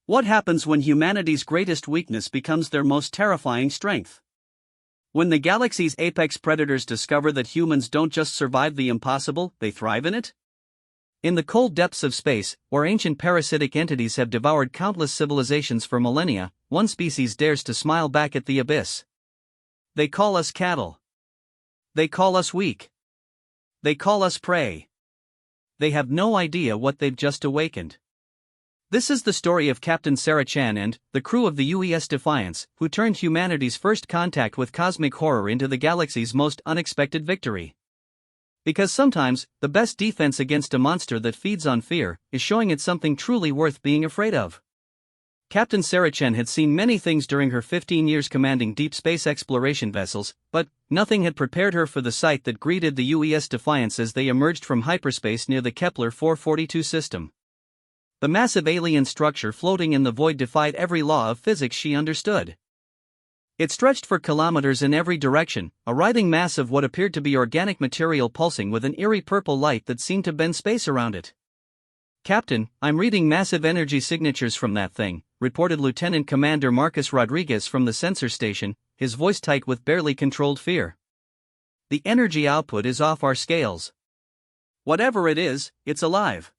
What happens when humanity's greatest weakness becomes their most terrifying strength? When the galaxy's apex predators discover that humans don't just survive the impossible, they thrive in it? In the cold depths of space, where ancient parasitic entities have devoured countless civilizations for millennia, one species dares to smile back at the abyss. They call us cattle. They call us weak. They call us prey. They have no idea what they've just awakened. This is the story of Captain Sarah Chan and the crew of the UES Defiance, who turned humanity's first contact with cosmic horror into the galaxy's most unexpected victory. Because sometimes, the best defense against a monster that feeds on fear is showing it something truly worth being afraid of. Captain Sarah Chen had seen many things during her 15 years commanding deep space exploration vessels, but nothing had prepared her for the sight that greeted the UES Defiance as they emerged from hyperspace near the Kepler 442 system. The massive alien structure floating in the void defied every law of physics she understood. It stretched for kilometers in every direction, a writhing mass of what appeared to be organic material pulsing with an eerie purple light that seemed to bend space around it. "Captain, I'm reading massive energy signatures from that thing," reported Lieutenant Commander Marcus Rodriguez from the sensor station, his voice tight with barely controlled fear. "The energy output is off our scales. Whatever it is, it's alive."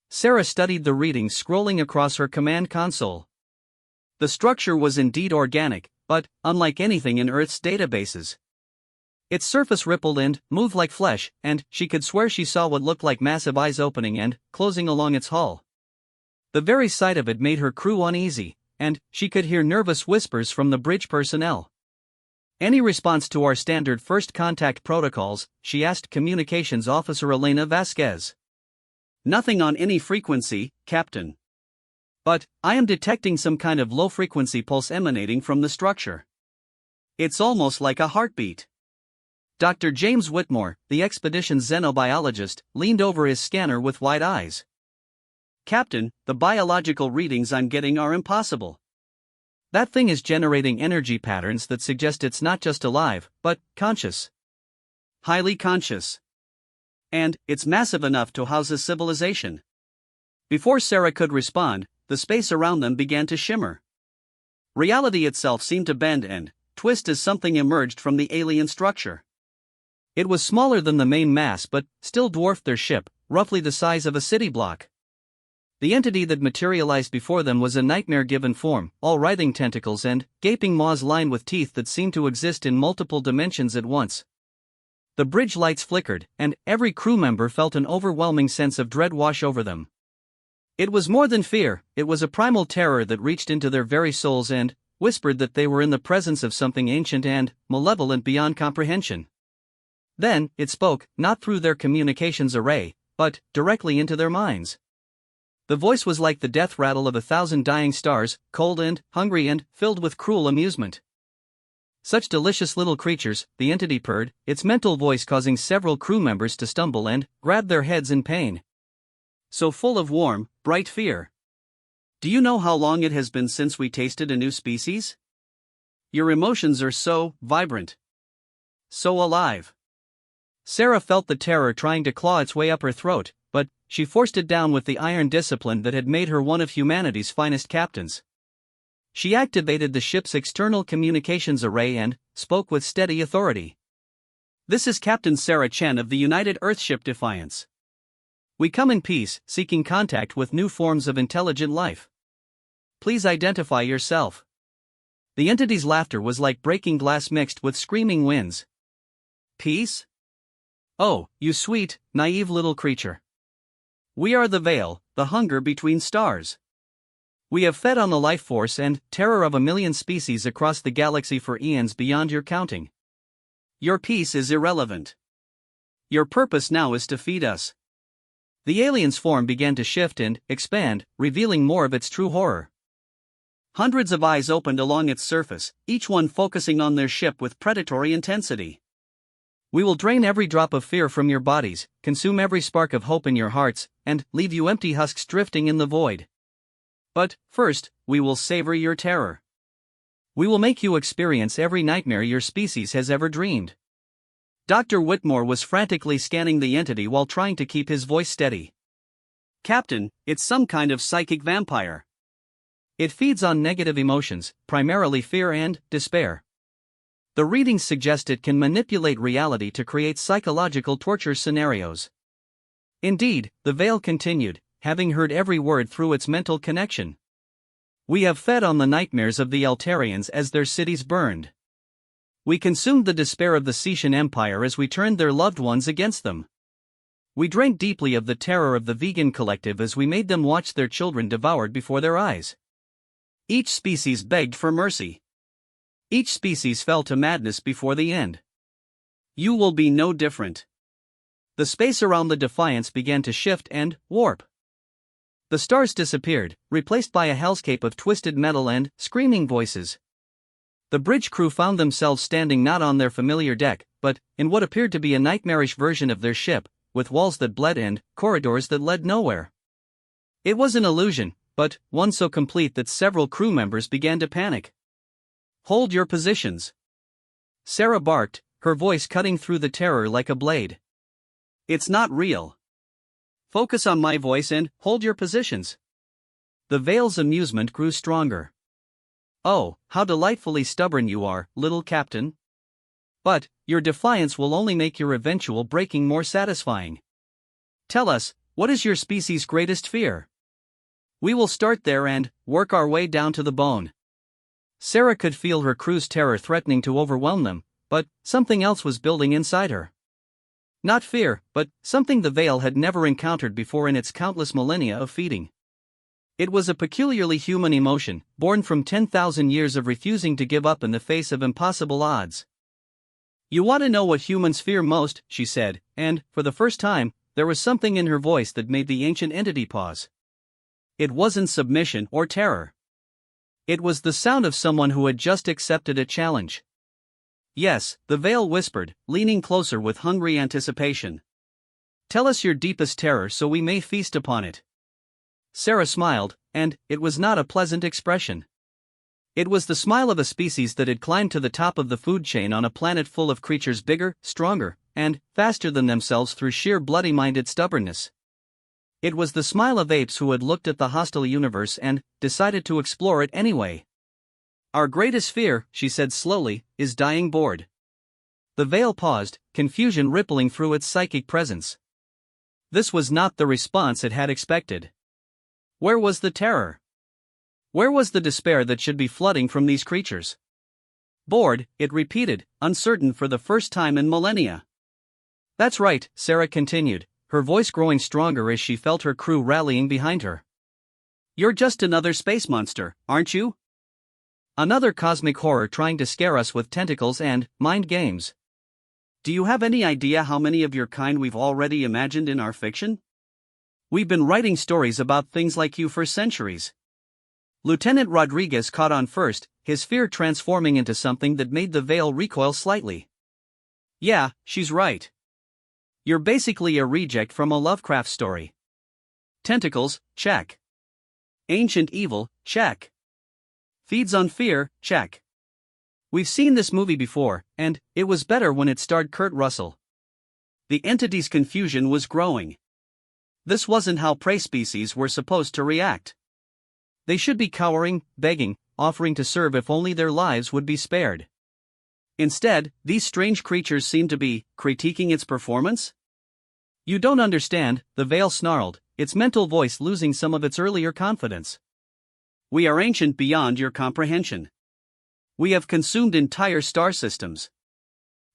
Sarah studied the readings scrolling across her command console. The structure was indeed organic, but unlike anything in Earth's databases. Its surface rippled and moved like flesh, and she could swear she saw what looked like massive eyes opening and closing along its hull. The very sight of it made her crew uneasy, and she could hear nervous whispers from the bridge personnel. "Any response to our standard first contact protocols?" she asked Communications Officer Elena Vasquez. "Nothing on any frequency, Captain. But I am detecting some kind of low-frequency pulse emanating from the structure. It's almost like a heartbeat." Dr. James Whitmore, the expedition's xenobiologist, leaned over his scanner with wide eyes. "Captain, the biological readings I'm getting are impossible. That thing is generating energy patterns that suggest it's not just alive, but conscious. Highly conscious. And it's massive enough to house a civilization." Before Sarah could respond, the space around them began to shimmer. Reality itself seemed to bend and twist as something emerged from the alien structure. It was smaller than the main mass but still dwarfed their ship, roughly the size of a city block. The entity that materialized before them was a nightmare-given form, all writhing tentacles and gaping maws lined with teeth that seemed to exist in multiple dimensions at once. The bridge lights flickered, and every crew member felt an overwhelming sense of dread wash over them. It was more than fear, it was a primal terror that reached into their very souls and whispered that they were in the presence of something ancient and malevolent beyond comprehension. Then, it spoke, not through their communications array, but directly into their minds. The voice was like the death rattle of 1,000 dying stars, cold and hungry and filled with cruel amusement. "Such delicious little creatures," the entity purred, its mental voice causing several crew members to stumble and grab their heads in pain. "So full of warm, bright fear. Do you know how long it has been since we tasted a new species? Your emotions are so vibrant. So alive." Sarah felt the terror trying to claw its way up her throat, but she forced it down with the iron discipline that had made her one of humanity's finest captains. She activated the ship's external communications array and spoke with steady authority. "This is Captain Sarah Chen of the United Earthship Defiance. We come in peace, seeking contact with new forms of intelligent life. Please identify yourself." The entity's laughter was like breaking glass mixed with screaming winds. "Peace? Oh, you sweet, naive little creature. We are the veil, the hunger between stars. We have fed on the life force and terror of a million species across the galaxy for eons beyond your counting. Your peace is irrelevant. Your purpose now is to feed us." The alien's form began to shift and expand, revealing more of its true horror. Hundreds of eyes opened along its surface, each one focusing on their ship with predatory intensity. "We will drain every drop of fear from your bodies, consume every spark of hope in your hearts, and leave you empty husks drifting in the void. But first, we will savor your terror. We will make you experience every nightmare your species has ever dreamed." Dr. Whitmore was frantically scanning the entity while trying to keep his voice steady. "Captain, it's some kind of psychic vampire. It feeds on negative emotions, primarily fear and despair. The readings suggest it can manipulate reality to create psychological torture scenarios. Indeed, the Veil continued, having heard every word through its mental connection. We have fed on the nightmares of the Altarians as their cities burned. We consumed the despair of the Setian Empire as we turned their loved ones against them. We drank deeply of the terror of the vegan collective as we made them watch their children devoured before their eyes. Each species begged for mercy. Each species fell to madness before the end. You will be no different. The space around the Defiance began to shift and warp. The stars disappeared, replaced by a hellscape of twisted metal and screaming voices. The bridge crew found themselves standing not on their familiar deck, but in what appeared to be a nightmarish version of their ship, with walls that bled and corridors that led nowhere. It was an illusion, but one so complete that several crew members began to panic. Hold your positions. Sarah barked, her voice cutting through the terror like a blade. It's not real. Focus on my voice and hold your positions. The Veil's amusement grew stronger. Oh, how delightfully stubborn you are, little captain. But your defiance will only make your eventual breaking more satisfying. Tell us, what is your species' greatest fear? We will start there and work our way down to the bone. Sarah could feel her crew's terror threatening to overwhelm them, but something else was building inside her. Not fear, but something the Veil had never encountered before in its countless millennia of feeding. It was a peculiarly human emotion, born from 10,000 years of refusing to give up in the face of impossible odds. You want to know what humans fear most, she said, and, for the first time, there was something in her voice that made the ancient entity pause. It wasn't submission or terror. It was the sound of someone who had just accepted a challenge. Yes, the Veil whispered, leaning closer with hungry anticipation. Tell us your deepest terror so we may feast upon it. Sarah smiled, and it was not a pleasant expression. It was the smile of a species that had climbed to the top of the food chain on a planet full of creatures bigger, stronger, and faster than themselves through sheer bloody-minded stubbornness. It was the smile of apes who had looked at the hostile universe and decided to explore it anyway. Our greatest fear, she said slowly, is dying bored. The Veil paused, confusion rippling through its psychic presence. This was not the response it had expected. Where was the terror? Where was the despair that should be flooding from these creatures? Bored, it repeated, uncertain for the first time in millennia. That's right, Sarah continued, her voice growing stronger as she felt her crew rallying behind her. You're just another space monster, aren't you? Another cosmic horror trying to scare us with tentacles and mind games. Do you have any idea how many of your kind we've already imagined in our fiction? We've been writing stories about things like you for centuries. Lieutenant Rodriguez caught on first, his fear transforming into something that made the Veil recoil slightly. Yeah, she's right. You're basically a reject from a Lovecraft story. Tentacles, check. Ancient evil, check. Feeds on fear, check. We've seen this movie before, and it was better when it starred Kurt Russell. The entity's confusion was growing. This wasn't how prey species were supposed to react. They should be cowering, begging, offering to serve if only their lives would be spared. Instead, these strange creatures seemed to be critiquing its performance? You don't understand, the Veil snarled, its mental voice losing some of its earlier confidence. We are ancient beyond your comprehension. We have consumed entire star systems.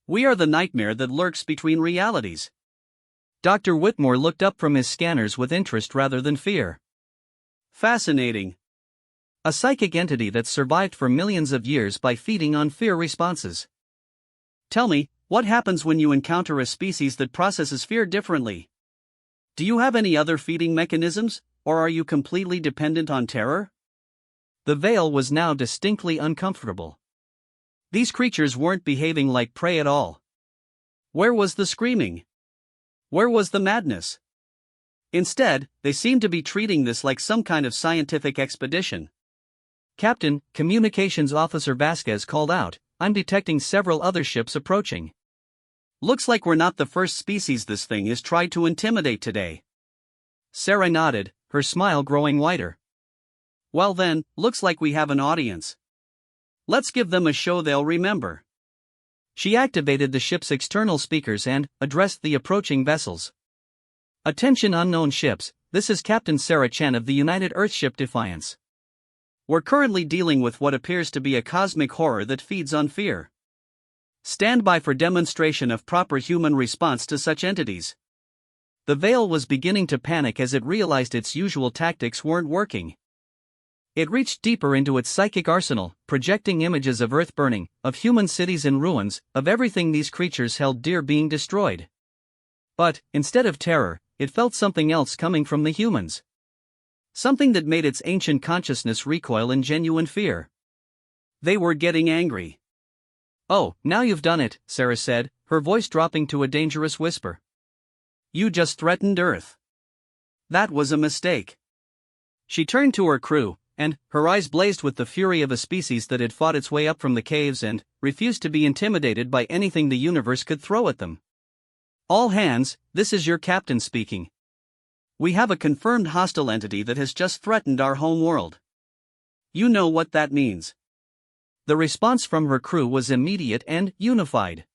We are the nightmare that lurks between realities. Dr. Whitmore looked up from his scanners with interest rather than fear. Fascinating. A psychic entity that survived for millions of years by feeding on fear responses. Tell me, what happens when you encounter a species that processes fear differently? Do you have any other feeding mechanisms, or are you completely dependent on terror? The Veil was now distinctly uncomfortable. These creatures weren't behaving like prey at all. Where was the screaming? Where was the madness? Instead, they seemed to be treating this like some kind of scientific expedition. Captain, Communications Officer Vasquez called out, I'm detecting several other ships approaching. Looks like we're not the first species this thing has tried to intimidate today. Sarah nodded, her smile growing wider. Well then, looks like we have an audience. Let's give them a show they'll remember. She activated the ship's external speakers and addressed the approaching vessels. Attention unknown ships, this is Captain Sarah Chen of the United Earthship Defiance. We're currently dealing with what appears to be a cosmic horror that feeds on fear. Stand by for demonstration of proper human response to such entities. The Veil was beginning to panic as it realized its usual tactics weren't working. It reached deeper into its psychic arsenal, projecting images of Earth burning, of human cities in ruins, of everything these creatures held dear being destroyed. But, instead of terror, it felt something else coming from the humans. Something that made its ancient consciousness recoil in genuine fear. They were getting angry. "Oh, now you've done it," Sarah said, her voice dropping to a dangerous whisper. "You just threatened Earth. That was a mistake." She turned to her crew, and her eyes blazed with the fury of a species that had fought its way up from the caves and refused to be intimidated by anything the universe could throw at them. "All hands, this is your captain speaking. We have a confirmed hostile entity that has just threatened our home world. You know what that means." The response from her crew was immediate and unified.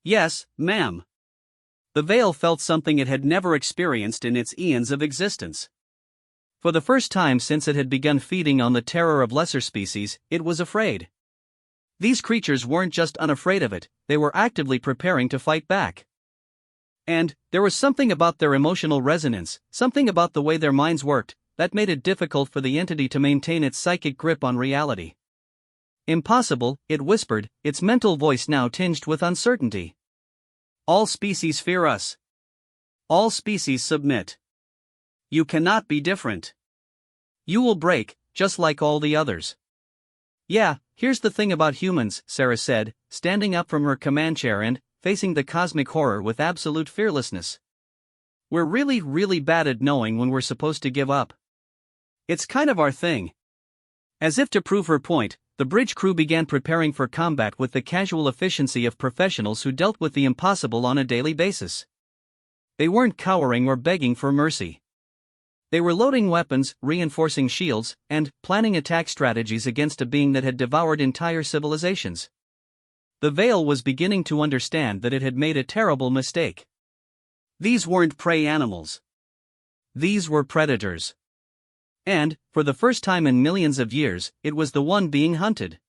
"Yes, ma'am." The Veil felt something it had never experienced in its eons of existence. For the first time since it had begun feeding on the terror of lesser species, it was afraid. These creatures weren't just unafraid of it, they were actively preparing to fight back. And there was something about their emotional resonance, something about the way their minds worked, that made it difficult for the entity to maintain its psychic grip on reality. "Impossible," it whispered, its mental voice now tinged with uncertainty. "All species fear us. All species submit. You cannot be different. You will break, just like all the others." "Yeah, here's the thing about humans," Sarah said, standing up from her command chair and facing the cosmic horror with absolute fearlessness. "We're really, really bad at knowing when we're supposed to give up. It's kind of our thing." As if to prove her point, the bridge crew began preparing for combat with the casual efficiency of professionals who dealt with the impossible on a daily basis. They weren't cowering or begging for mercy. They were loading weapons, reinforcing shields, and planning attack strategies against a being that had devoured entire civilizations. The Veil was beginning to understand that it had made a terrible mistake. These weren't prey animals. These were predators. And, for the first time in millions of years, it was the one being hunted.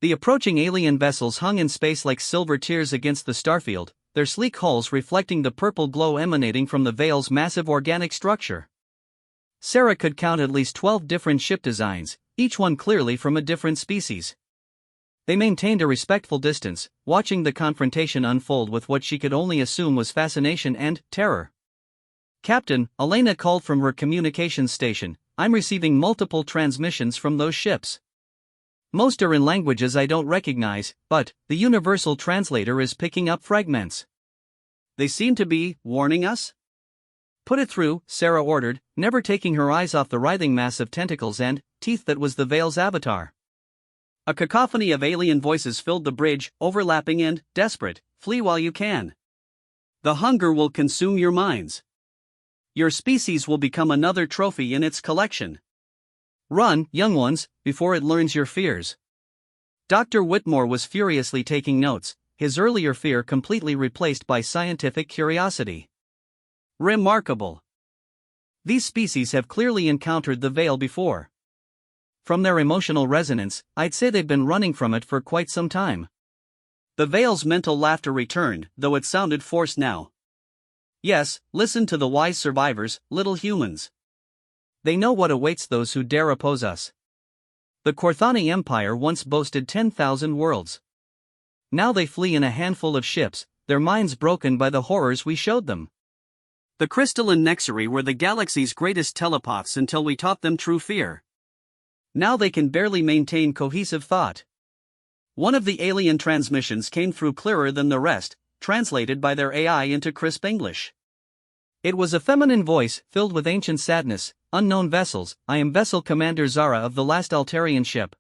The approaching alien vessels hung in space like silver tears against the starfield, their sleek hulls reflecting the purple glow emanating from the Veil's massive organic structure. Sarah could count at least 12 different ship designs, each one clearly from a different species. They maintained a respectful distance, watching the confrontation unfold with what she could only assume was fascination and terror. "Captain," Elena called from her communications station, "I'm receiving multiple transmissions from those ships. Most are in languages I don't recognize, but the universal translator is picking up fragments. They seem to be warning us?" "Put it through," Sarah ordered, never taking her eyes off the writhing mass of tentacles and teeth that was the Veil's avatar. A cacophony of alien voices filled the bridge, overlapping and desperate. "Flee while you can. The hunger will consume your minds. Your species will become another trophy in its collection. Run, young ones, before it learns your fears." Dr. Whitmore was furiously taking notes, his earlier fear completely replaced by scientific curiosity. "Remarkable. These species have clearly encountered the Veil before. From their emotional resonance, I'd say they've been running from it for quite some time." The Veil's mental laughter returned, though it sounded forced now. "Yes, listen to the wise survivors, little humans. They know what awaits those who dare oppose us. The Korthani Empire once boasted 10,000 worlds. Now they flee in a handful of ships, their minds broken by the horrors we showed them. The crystalline Nexari were the galaxy's greatest telepaths until we taught them true fear. Now they can barely maintain cohesive thought." One of the alien transmissions came through clearer than the rest, translated by their AI into crisp English. It was a feminine voice, filled with ancient sadness. "Unknown vessels, I am Vessel Commander Zara of the last Altarian ship.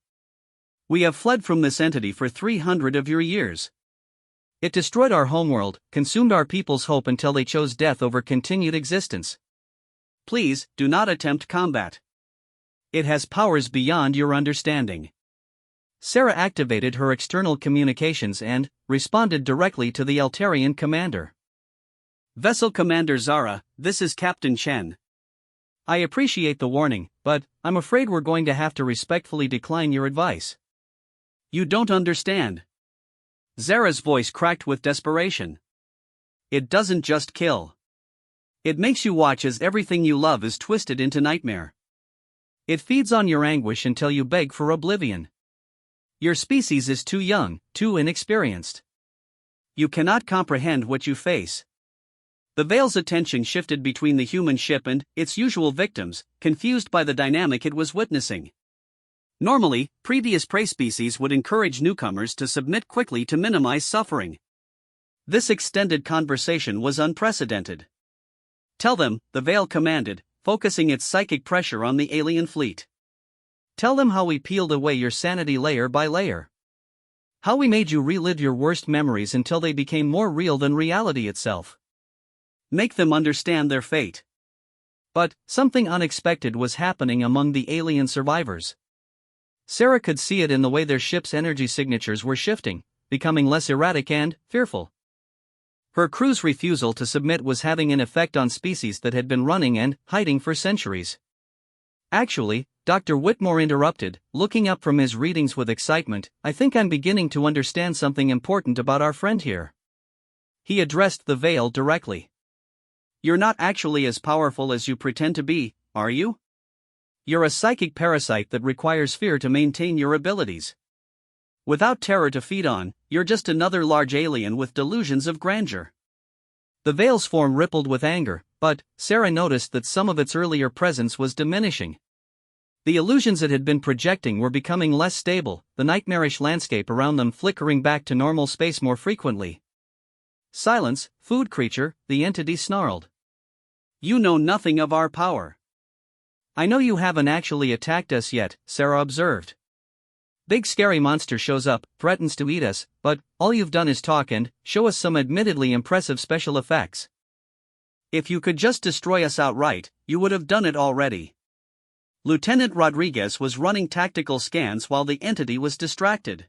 We have fled from this entity for 300 of your years. It destroyed our homeworld, consumed our people's hope until they chose death over continued existence. Please, do not attempt combat. It has powers beyond your understanding. Sarah activated her external communications and responded directly to the Eltarian commander. Vessel Commander Zara, this is Captain Chen. I appreciate the warning, but I'm afraid we're going to have to respectfully decline your advice. You don't understand. Zara's voice cracked with desperation. It doesn't just kill. It makes you watch as everything you love is twisted into nightmare. It feeds on your anguish until you beg for oblivion. Your species is too young, too inexperienced. You cannot comprehend what you face. The Veil's attention shifted between the human ship and its usual victims, confused by the dynamic it was witnessing. Normally, previous prey species would encourage newcomers to submit quickly to minimize suffering. This extended conversation was unprecedented. Tell them, the Veil commanded, focusing its psychic pressure on the alien fleet. Tell them how we peeled away your sanity layer by layer. How we made you relive your worst memories until they became more real than reality itself. Make them understand their fate. But something unexpected was happening among the alien survivors. Sarah could see it in the way their ship's energy signatures were shifting, becoming less erratic and fearful. Her crew's refusal to submit was having an effect on species that had been running and hiding for centuries. Actually, Dr. Whitmore interrupted, looking up from his readings with excitement. I think I'm beginning to understand something important about our friend here. He addressed the Veil directly. You're not actually as powerful as you pretend to be, are you? You're a psychic parasite that requires fear to maintain your abilities. Without terror to feed on, you're just another large alien with delusions of grandeur. The Veil's form rippled with anger, but Sarah noticed that some of its earlier presence was diminishing. The illusions it had been projecting were becoming less stable, the nightmarish landscape around them flickering back to normal space more frequently. Silence, food creature, the entity snarled. You know nothing of our power. I know you haven't actually attacked us yet, Sarah observed. Big scary monster shows up, threatens to eat us, but all you've done is talk and show us some admittedly impressive special effects. If you could just destroy us outright, you would have done it already. Lieutenant Rodriguez was running tactical scans while the entity was distracted.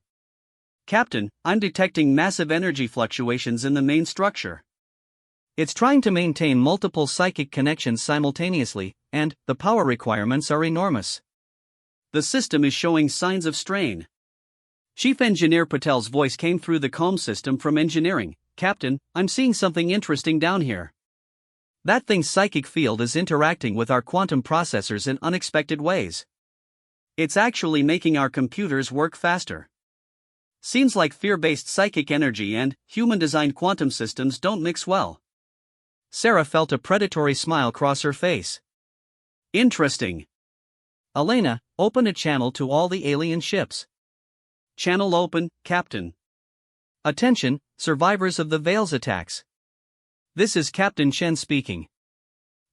Captain, I'm detecting massive energy fluctuations in the main structure. It's trying to maintain multiple psychic connections simultaneously, and the power requirements are enormous. The system is showing signs of strain. Chief Engineer Patel's voice came through the comm system from engineering. Captain, I'm seeing something interesting down here. That thing's psychic field is interacting with our quantum processors in unexpected ways. It's actually making our computers work faster. Seems like fear-based psychic energy and human-designed quantum systems don't mix well. Sarah felt a predatory smile cross her face. Interesting. Elena, open a channel to all the alien ships. Channel open, Captain. Attention, survivors of the Veil's attacks. This is Captain Chen speaking.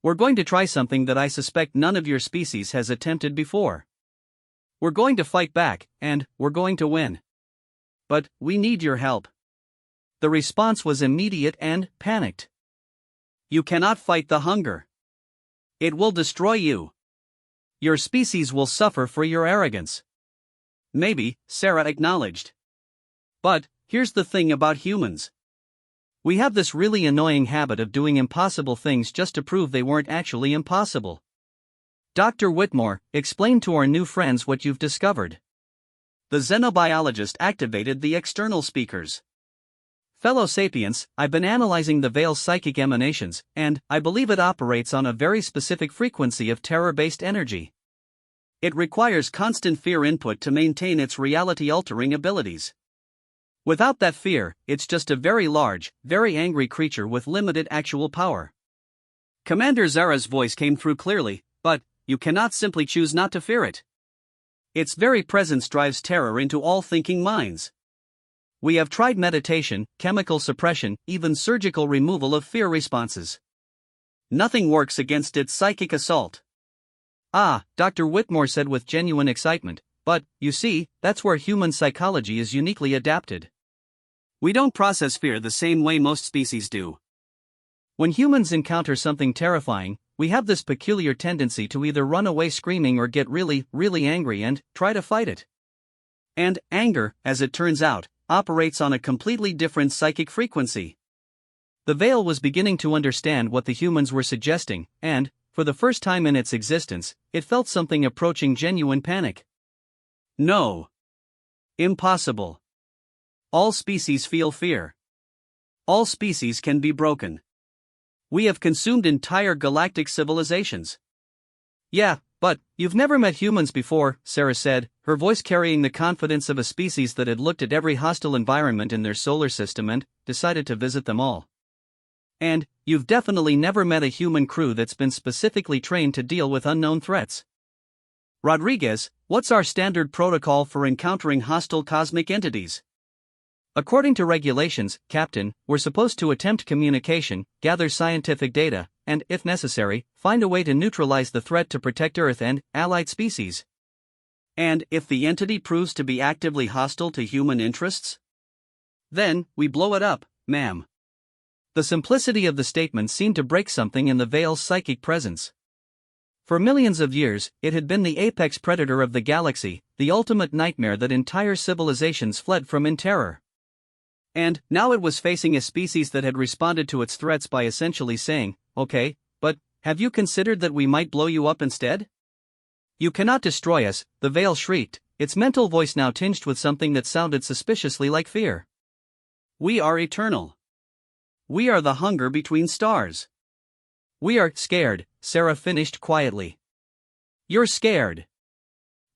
We're going to try something that I suspect none of your species has attempted before. We're going to fight back, and we're going to win. But we need your help. The response was immediate and panicked. You cannot fight the hunger. It will destroy you. Your species will suffer for your arrogance. Maybe, Sarah acknowledged. But here's the thing about humans. We have this really annoying habit of doing impossible things just to prove they weren't actually impossible. Dr. Whitmore, explain to our new friends what you've discovered. The xenobiologist activated the external speakers. Fellow sapiens, I've been analyzing the Veil's psychic emanations, and I believe it operates on a very specific frequency of terror-based energy. It requires constant fear input to maintain its reality-altering abilities. Without that fear, it's just a very large, very angry creature with limited actual power. Commander Zara's voice came through clearly, but you cannot simply choose not to fear it. Its very presence drives terror into all thinking minds. We have tried meditation, chemical suppression, even surgical removal of fear responses. Nothing works against its psychic assault. Ah, Dr. Whitmore said with genuine excitement, but, you see, that's where human psychology is uniquely adapted. We don't process fear the same way most species do. When humans encounter something terrifying, we have this peculiar tendency to either run away screaming or get really, really angry and try to fight it. And anger, as it turns out, operates on a completely different psychic frequency. The Veil was beginning to understand what the humans were suggesting, and, for the first time in its existence, it felt something approaching genuine panic. No. Impossible. All species feel fear. All species can be broken. We have consumed entire galactic civilizations. Yeah, but you've never met humans before, Sarah said, her voice carrying the confidence of a species that had looked at every hostile environment in their solar system and decided to visit them all. And you've definitely never met a human crew that's been specifically trained to deal with unknown threats. Rodriguez, what's our standard protocol for encountering hostile cosmic entities? According to regulations, Captain, we're supposed to attempt communication, gather scientific data, and, if necessary, find a way to neutralize the threat to protect Earth and allied species. And if the entity proves to be actively hostile to human interests? Then, we blow it up, ma'am. The simplicity of the statement seemed to break something in the Veil's psychic presence. For millions of years, it had been the apex predator of the galaxy, the ultimate nightmare that entire civilizations fled from in terror. And now it was facing a species that had responded to its threats by essentially saying, okay, but have you considered that we might blow you up instead? You cannot destroy us, the Veil shrieked, its mental voice now tinged with something that sounded suspiciously like fear. We are eternal. We are the hunger between stars. We are scared, Sarah finished quietly. You're scared.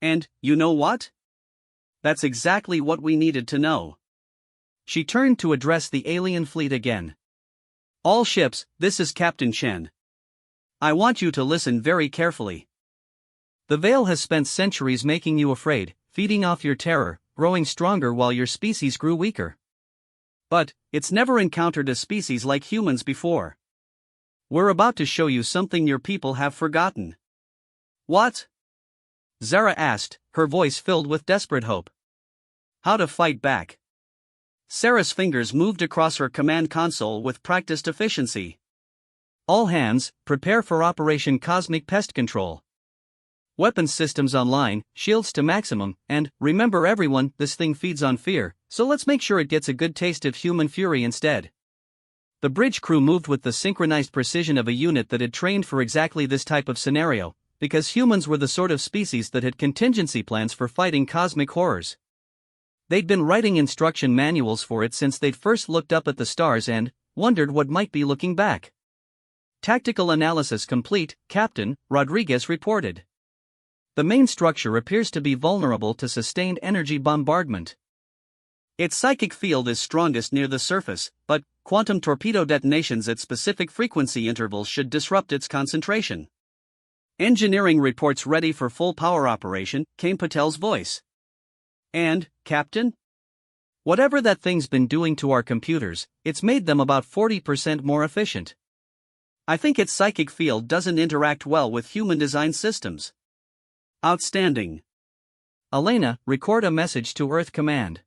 And, you know what? That's exactly what we needed to know. She turned to address the alien fleet again. All ships, this is Captain Chen. I want you to listen very carefully. The Veil has spent centuries making you afraid, feeding off your terror, growing stronger while your species grew weaker. But, it's never encountered a species like humans before. We're about to show you something your people have forgotten. What? Zara asked, her voice filled with desperate hope. How to fight back. Sarah's fingers moved across her command console with practiced efficiency. All hands, prepare for Operation Cosmic Pest Control. Weapons systems online, shields to maximum, and, remember everyone, this thing feeds on fear, so let's make sure it gets a good taste of human fury instead. The bridge crew moved with the synchronized precision of a unit that had trained for exactly this type of scenario, because humans were the sort of species that had contingency plans for fighting cosmic horrors. They'd been writing instruction manuals for it since they'd first looked up at the stars and wondered what might be looking back. Tactical analysis complete, Captain, Rodriguez reported. The main structure appears to be vulnerable to sustained energy bombardment. Its psychic field is strongest near the surface, but quantum torpedo detonations at specific frequency intervals should disrupt its concentration. Engineering reports ready for full power operation, came Patel's voice. And, Captain? Whatever that thing's been doing to our computers, it's made them about 40% more efficient. I think its psychic field doesn't interact well with human-designed systems. Outstanding. Elena, record a message to Earth Command.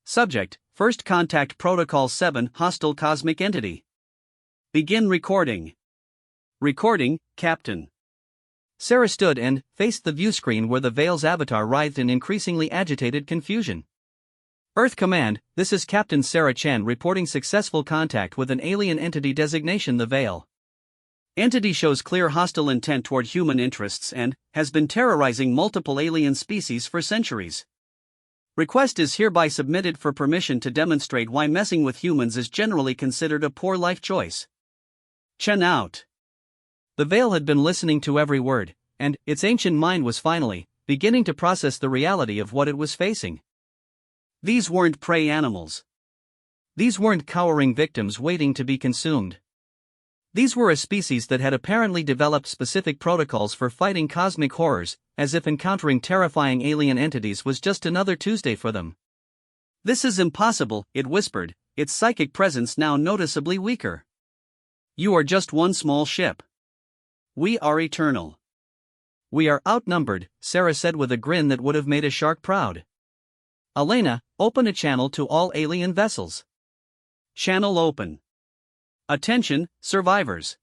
Subject, First Contact Protocol 7, Hostile Cosmic Entity. Begin recording. Recording, Captain. Sarah stood and faced the view screen where the Veil's avatar writhed in increasingly agitated confusion. Earth Command, this is Captain Sarah Chen reporting successful contact with an alien entity designation the Veil. Entity shows clear hostile intent toward human interests and has been terrorizing multiple alien species for centuries. Request is hereby submitted for permission to demonstrate why messing with humans is generally considered a poor life choice. Chen out. The Veil had been listening to every word, and its ancient mind was finally beginning to process the reality of what it was facing. These weren't prey animals. These weren't cowering victims waiting to be consumed. These were a species that had apparently developed specific protocols for fighting cosmic horrors, as if encountering terrifying alien entities was just another Tuesday for them. This is impossible, it whispered, its psychic presence now noticeably weaker. You are just one small ship. We are eternal. We are outnumbered, Sarah said with a grin that would have made a shark proud. Elena, open a channel to all alien vessels. Channel open. Attention, survivors.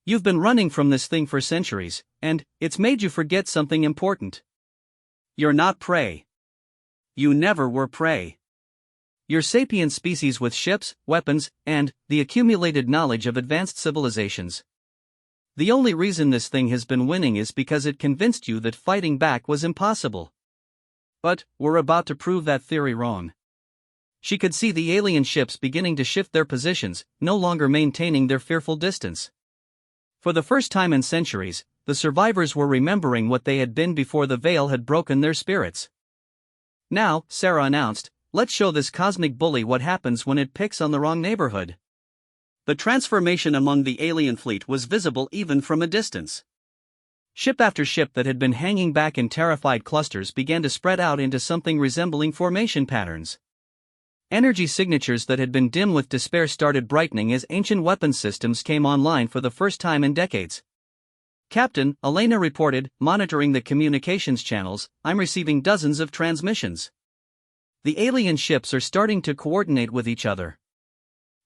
You've been running from this thing for centuries, and it's made you forget something important. You're not prey. You never were prey. You're sapient species with ships, weapons, and the accumulated knowledge of advanced civilizations. The only reason this thing has been winning is because it convinced you that fighting back was impossible. But we're about to prove that theory wrong. She could see the alien ships beginning to shift their positions, no longer maintaining their fearful distance. For the first time in centuries, the survivors were remembering what they had been before the veil had broken their spirits. Now, Sarah announced, let's show this cosmic bully what happens when it picks on the wrong neighborhood. The transformation among the alien fleet was visible even from a distance. Ship after ship that had been hanging back in terrified clusters began to spread out into something resembling formation patterns. Energy signatures that had been dim with despair started brightening as ancient weapons systems came online for the first time in decades. Captain, Elena reported, monitoring the communications channels, I'm receiving dozens of transmissions. The alien ships are starting to coordinate with each other.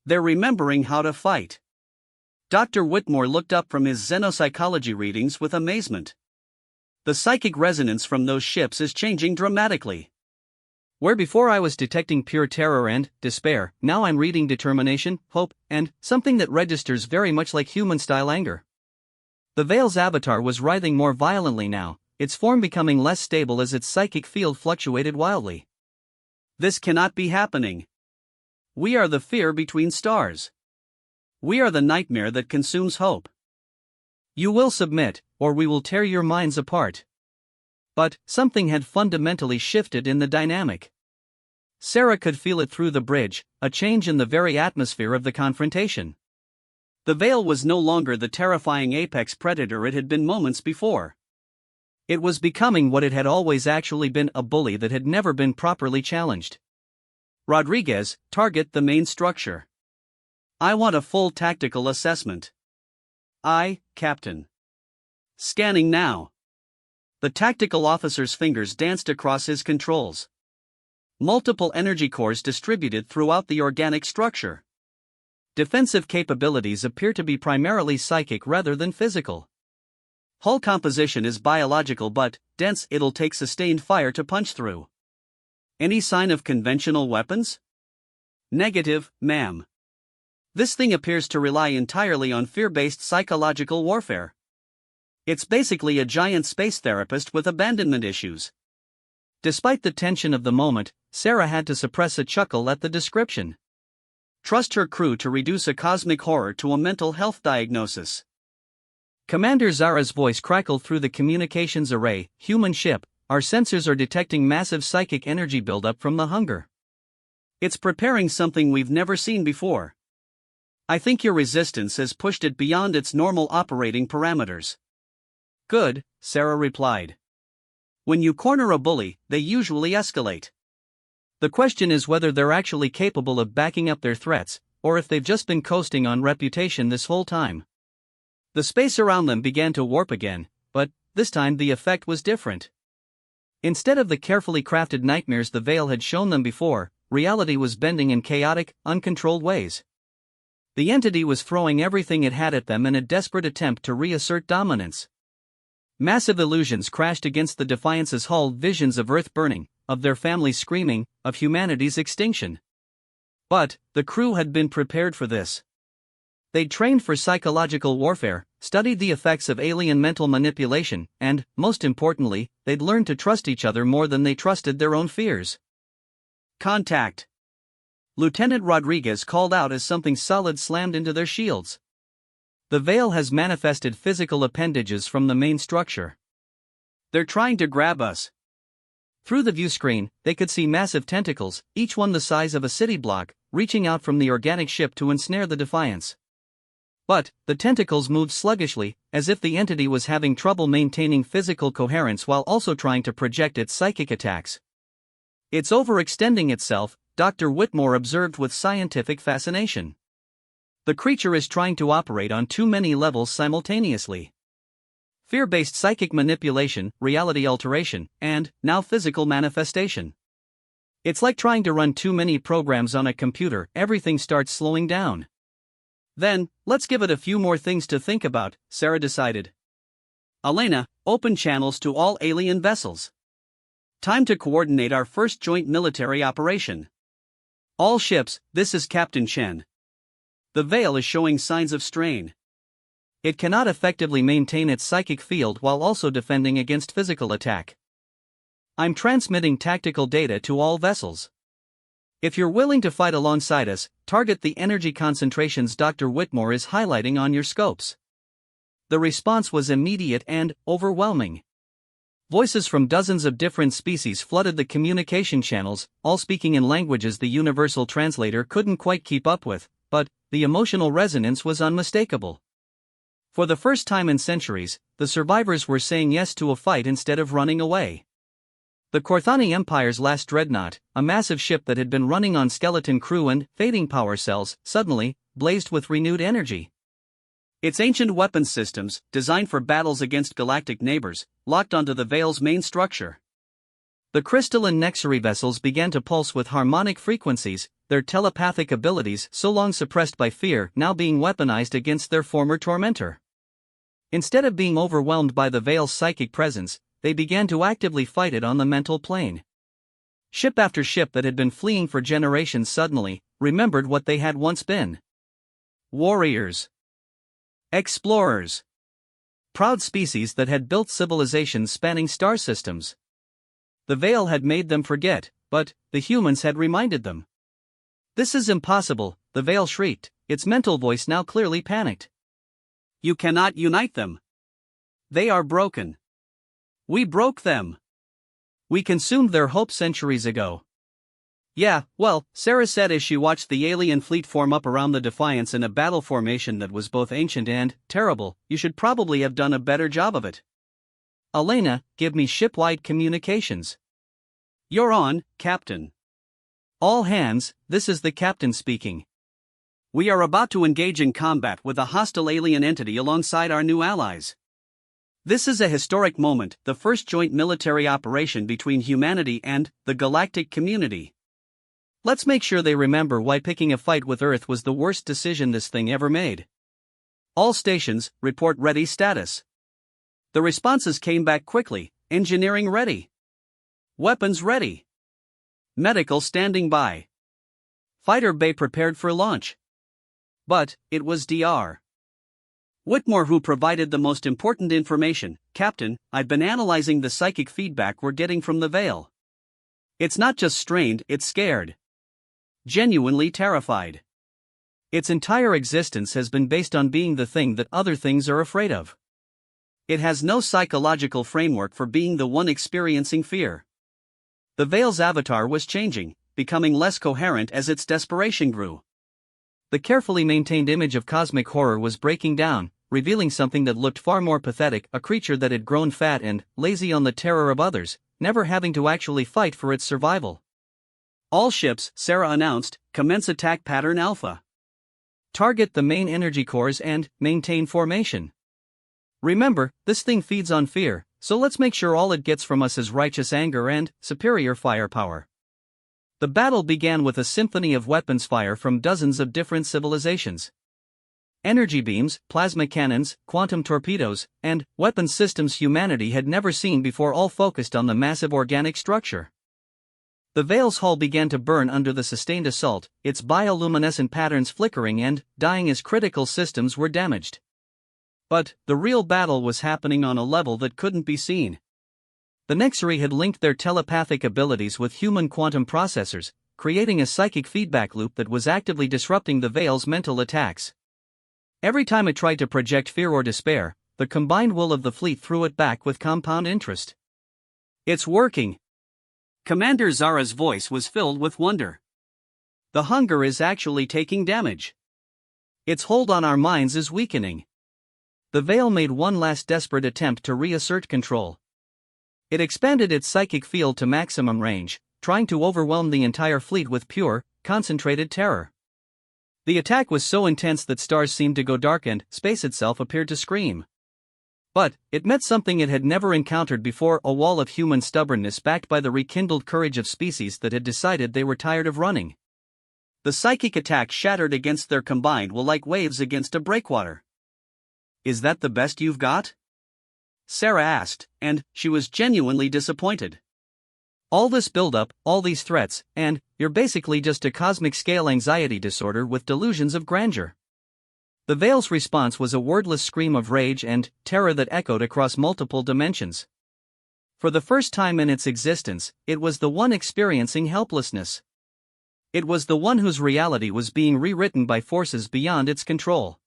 They're remembering how to fight. Dr. Whitmore looked up from his xenopsychology readings with amazement. The psychic resonance from those ships is changing dramatically. Where before I was detecting pure terror and despair, now I'm reading determination, hope, and something that registers very much like human-style anger. The Veil's avatar was writhing more violently now, its form becoming less stable as its psychic field fluctuated wildly. This cannot be happening. We are the fear between stars. We are the nightmare that consumes hope. You will submit, or we will tear your minds apart. But something had fundamentally shifted in the dynamic. Sarah could feel it through the bridge, a change in the very atmosphere of the confrontation. The Veil was no longer the terrifying apex predator it had been moments before. It was becoming what it had always actually been, a bully that had never been properly challenged. Rodriguez, target the main structure. I want a full tactical assessment. Aye, Captain. Scanning now. The tactical officer's fingers danced across his controls. Multiple energy cores distributed throughout the organic structure. Defensive capabilities appear to be primarily psychic rather than physical. Hull composition is biological but dense, it'll take sustained fire to punch through. Any sign of conventional weapons? Negative, ma'am. This thing appears to rely entirely on fear-based psychological warfare. It's basically a giant space therapist with abandonment issues. Despite the tension of the moment, Sarah had to suppress a chuckle at the description. Trust her crew to reduce a cosmic horror to a mental health diagnosis. Commander Zara's voice crackled through the communications array. Human ship, our sensors are detecting massive psychic energy buildup from the hunger. It's preparing something we've never seen before. I think your resistance has pushed it beyond its normal operating parameters. Good, Sarah replied. When you corner a bully, they usually escalate. The question is whether they're actually capable of backing up their threats, or if they've just been coasting on reputation this whole time. The space around them began to warp again, but this time the effect was different. Instead of the carefully crafted nightmares the Veil had shown them before, reality was bending in chaotic, uncontrolled ways. The entity was throwing everything it had at them in a desperate attempt to reassert dominance. Massive illusions crashed against the Defiance's hull, visions of Earth burning, of their families screaming, of humanity's extinction. But the crew had been prepared for this. They'd trained for psychological warfare, studied the effects of alien mental manipulation, and, most importantly, they'd learned to trust each other more than they trusted their own fears. Contact! Lieutenant Rodriguez called out as something solid slammed into their shields. The Veil has manifested physical appendages from the main structure. They're trying to grab us. Through the view screen, they could see massive tentacles, each one the size of a city block, reaching out from the organic ship to ensnare the Defiance. But the tentacles moved sluggishly, as if the entity was having trouble maintaining physical coherence while also trying to project its psychic attacks. It's overextending itself, Dr. Whitmore observed with scientific fascination. The creature is trying to operate on too many levels simultaneously. Fear-based psychic manipulation, reality alteration, and, now physical manifestation. It's like trying to run too many programs on a computer, everything starts slowing down. Then, let's give it a few more things to think about, Sarah decided. Elena, open channels to all alien vessels. Time to coordinate our first joint military operation. All ships, this is Captain Chen. The Veil is showing signs of strain. It cannot effectively maintain its psychic field while also defending against physical attack. I'm transmitting tactical data to all vessels. If you're willing to fight alongside us, target the energy concentrations Dr. Whitmore is highlighting on your scopes. The response was immediate and overwhelming. Voices from dozens of different species flooded the communication channels, all speaking in languages the universal translator couldn't quite keep up with, but the emotional resonance was unmistakable. For the first time in centuries, the survivors were saying yes to a fight instead of running away. The Korthani Empire's last dreadnought, a massive ship that had been running on skeleton crew and fading power cells, suddenly blazed with renewed energy. Its ancient weapons systems, designed for battles against galactic neighbors, locked onto the Veil's main structure. The crystalline Nexari vessels began to pulse with harmonic frequencies, their telepathic abilities so long suppressed by fear now being weaponized against their former tormentor. Instead of being overwhelmed by the Veil's psychic presence, they began to actively fight it on the mental plane. Ship after ship that had been fleeing for generations suddenly remembered what they had once been. Warriors. Explorers. Proud species that had built civilizations spanning star systems. The Veil had made them forget, but the humans had reminded them. This is impossible, the Veil shrieked, its mental voice now clearly panicked. You cannot unite them. They are broken. We broke them. We consumed their hopes centuries ago. Yeah, well, Sarah said as she watched the alien fleet form up around the Defiance in a battle formation that was both ancient and terrible. You should probably have done a better job of it. Elena, give me ship-wide communications. You're on, Captain. All hands, this is the captain speaking. We are about to engage in combat with a hostile alien entity alongside our new allies. This is a historic moment, the first joint military operation between humanity and the galactic community. Let's make sure they remember why picking a fight with Earth was the worst decision this thing ever made. All stations, report ready status. The responses came back quickly. Engineering ready. Weapons ready. Medical standing by. Fighter bay prepared for launch. But it was Dr. Whitmore who provided the most important information. Captain, I've been analyzing the psychic feedback we're getting from the Veil. It's not just strained, it's scared. Genuinely terrified. Its entire existence has been based on being the thing that other things are afraid of. It has no psychological framework for being the one experiencing fear. The Veil's avatar was changing, becoming less coherent as its desperation grew. The carefully maintained image of cosmic horror was breaking down, revealing something that looked far more pathetic, a creature that had grown fat and lazy on the terror of others, never having to actually fight for its survival. All ships, Sarah announced, commence attack pattern Alpha. Target the main energy cores and maintain formation. Remember, this thing feeds on fear, so let's make sure all it gets from us is righteous anger and superior firepower. The battle began with a symphony of weapons fire from dozens of different civilizations. Energy beams, plasma cannons, quantum torpedoes, and weapons systems humanity had never seen before, all focused on the massive organic structure. The Veil's hull began to burn under the sustained assault, its bioluminescent patterns flickering and dying as critical systems were damaged. But the real battle was happening on a level that couldn't be seen. The Nexari had linked their telepathic abilities with human quantum processors, creating a psychic feedback loop that was actively disrupting the Veil's mental attacks. Every time it tried to project fear or despair, the combined will of the fleet threw it back with compound interest. It's working. Commander Zara's voice was filled with wonder. The hunger is actually taking damage. Its hold on our minds is weakening. The Veil made one last desperate attempt to reassert control. It expanded its psychic field to maximum range, trying to overwhelm the entire fleet with pure, concentrated terror. The attack was so intense that stars seemed to go dark and space itself appeared to scream. But it met something it had never encountered before, a wall of human stubbornness backed by the rekindled courage of species that had decided they were tired of running. The psychic attack shattered against their combined will like waves against a breakwater. Is that the best you've got? Sarah asked, and she was genuinely disappointed. All this buildup, all these threats, and you're basically just a cosmic scale anxiety disorder with delusions of grandeur. The Veil's response was a wordless scream of rage and terror that echoed across multiple dimensions. For the first time in its existence, it was the one experiencing helplessness. It was the one whose reality was being rewritten by forces beyond its control.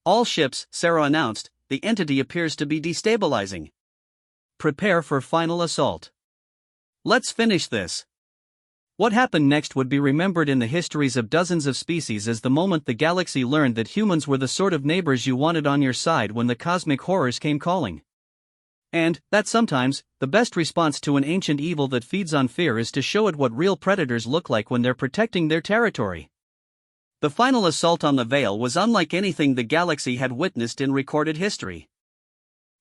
All ships, Sarah announced, the entity appears to be destabilizing. Prepare for final assault. Let's finish this. What happened next would be remembered in the histories of dozens of species as the moment the galaxy learned that humans were the sort of neighbors you wanted on your side when the cosmic horrors came calling. And that sometimes, the best response to an ancient evil that feeds on fear is to show it what real predators look like when they're protecting their territory. The final assault on the Veil was unlike anything the galaxy had witnessed in recorded history.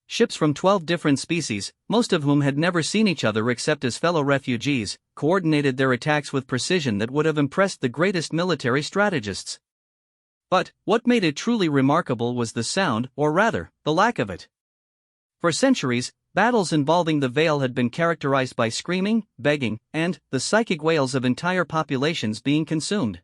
Ships from 12 different species, most of whom had never seen each other except as fellow refugees, coordinated their attacks with precision that would have impressed the greatest military strategists. But what made it truly remarkable was the sound, or rather, the lack of it. For centuries, battles involving the Veil had been characterized by screaming, begging, and the psychic wails of entire populations being consumed.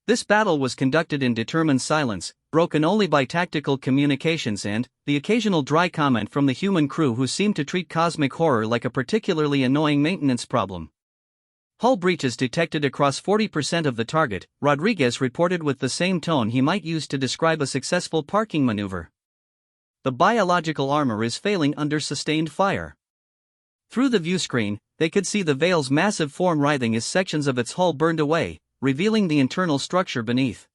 This battle was conducted in determined silence, broken only by tactical communications and the occasional dry comment from the human crew who seemed to treat cosmic horror like a particularly annoying maintenance problem. Hull breaches detected across 40% of the target, Rodriguez reported with the same tone he might use to describe a successful parking maneuver. The biological armor is failing under sustained fire. Through the viewscreen, they could see the Veil's massive form writhing as sections of its hull burned away, revealing the internal structure beneath.